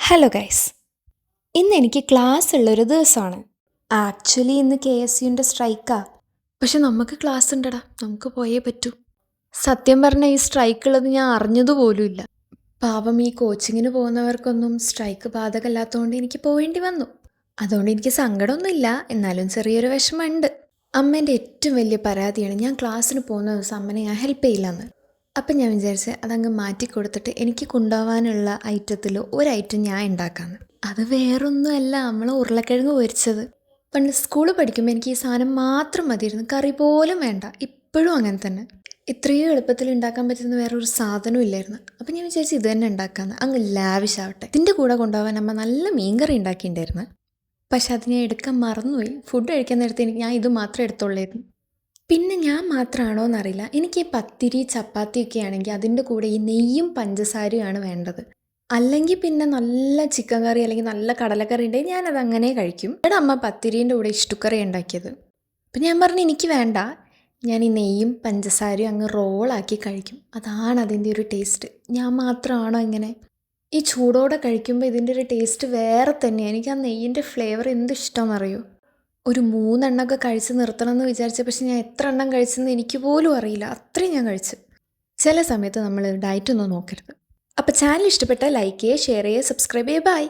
Hello guys, ഇന്ന് എനിക്ക് class ഉള്ളൊരു ദിവസമാണ്. ആക്ച്വലി ഇന്ന് KSUവിൻ്റെ സ്ട്രൈക്കാ. പക്ഷെ നമുക്ക് ക്ലാസ് ഉണ്ടടാ, നമുക്ക് പോയേ പറ്റൂ. സത്യം പറഞ്ഞാൽ ഈ സ്ട്രൈക്ക് ഉള്ളത് ഞാൻ അറിഞ്ഞതുപോലുമില്ല. പാവം ഈ കോച്ചിങ്ങിന് പോകുന്നവർക്കൊന്നും സ്ട്രൈക്ക് ബാധകമല്ലാത്തതുകൊണ്ട് എനിക്ക് പോവേണ്ടി വന്നു. അതുകൊണ്ട് എനിക്ക് സങ്കടമൊന്നുമില്ല, എന്നാലും ചെറിയൊരു വിഷമമുണ്ട്. അമ്മേൻ്റെ ഏറ്റവും വലിയ പരാതിയാണ് ഞാൻ ക്ലാസ്സിന് പോകുന്ന ദിവസം അമ്മനെ ഞാൻ ഹെൽപ്പ് ചെയ്യില്ലെന്ന്. അപ്പം ഞാൻ വിചാരിച്ച് അതങ്ങ് മാറ്റി കൊടുത്തിട്ട് എനിക്ക് കൊണ്ടുപോകാനുള്ള ഐറ്റത്തിൽ ഒരു ഐറ്റം ഞാൻ ഉണ്ടാക്കാമെന്ന്. അത് വേറൊന്നുമല്ല, നമ്മൾ ഉരുളക്കിഴങ്ങ് പൊരിച്ചത്. പണ്ട് സ്കൂളിൽ പഠിക്കുമ്പോൾ എനിക്ക് ഈ സാധനം മാത്രം മതിയായിരുന്നു, കറി പോലും വേണ്ട. ഇപ്പോഴും അങ്ങനെ തന്നെ. ഇത്രയും എളുപ്പത്തിൽ ഉണ്ടാക്കാൻ പറ്റുന്ന വേറൊരു സാധനവും ഇല്ലായിരുന്നു. അപ്പം ഞാൻ വിചാരിച്ചു ഇത് തന്നെ ഉണ്ടാക്കാമെന്ന്, അങ്ങ് ലാവിഷാവട്ടെ. ഇതിൻ്റെ കൂടെ കൊണ്ടുപോകാൻ അമ്മ നല്ല മീൻകറി ഉണ്ടാക്കിയിട്ടുണ്ടായിരുന്നു. പക്ഷെ അത് ഞാൻ എടുക്കാൻ മറന്നുപോയി. ഫുഡ് കഴിക്കാൻ നേരത്തെ ഞാൻ ഇത് മാത്രമേ എടുത്തുള്ളായിരുന്നു. പിന്നെ ഞാൻ മാത്രമാണോ എന്നറിയില്ല, എനിക്ക് ഈ പത്തിരി ചപ്പാത്തിയൊക്കെ ആണെങ്കിൽ അതിൻ്റെ കൂടെ ഈ നെയ്യും പഞ്ചസാരയുമാണ് വേണ്ടത്. അല്ലെങ്കിൽ പിന്നെ നല്ല ചിക്കൻ കറി അല്ലെങ്കിൽ നല്ല കടലക്കറി ഉണ്ടെങ്കിൽ ഞാനത് അങ്ങനെ കഴിക്കും. ഇവിടെ അമ്മ പത്തിരീൻ്റെ കൂടെ ഇഷ്ടുക്കറി ഉണ്ടാക്കിയത്. അപ്പം ഞാൻ പറഞ്ഞു എനിക്ക് വേണ്ട, ഞാൻ ഈ നെയ്യും പഞ്ചസാരയും അങ്ങ് റോളാക്കി കഴിക്കും. അതാണ് അതിൻ്റെ ഒരു ടേസ്റ്റ്. ഞാൻ മാത്രമാണോ ഇങ്ങനെ? ഈ ചൂടോടെ കഴിക്കുമ്പോൾ ഇതിൻ്റെ ഒരു ടേസ്റ്റ് വേറെ തന്നെയാണ്. എനിക്ക് ആ നെയ്യിൻ്റെ ഫ്ലേവർ എന്ത് ഇഷ്ടമെന്നറിയോ? ഒരു 3 എണ്ണമൊക്കെ കഴിച്ച് നിർത്തണം എന്ന് വിചാരിച്ച, പക്ഷെ ഞാൻ എത്ര എണ്ണം കഴിച്ചെന്ന് എനിക്ക് പോലും അറിയില്ല. അത്രയും ഞാൻ കഴിച്ചു. ചില സമയത്ത് നമ്മൾ ഡയറ്റൊന്നും നോക്കരുത്. അപ്പോൾ ചാനൽ ഇഷ്ടപ്പെട്ടാൽ ലൈക്ക് ചെയ്യുക, ഷെയർ ചെയ്യുക, സബ്സ്ക്രൈബ് ചെയ്യുക. ബൈ.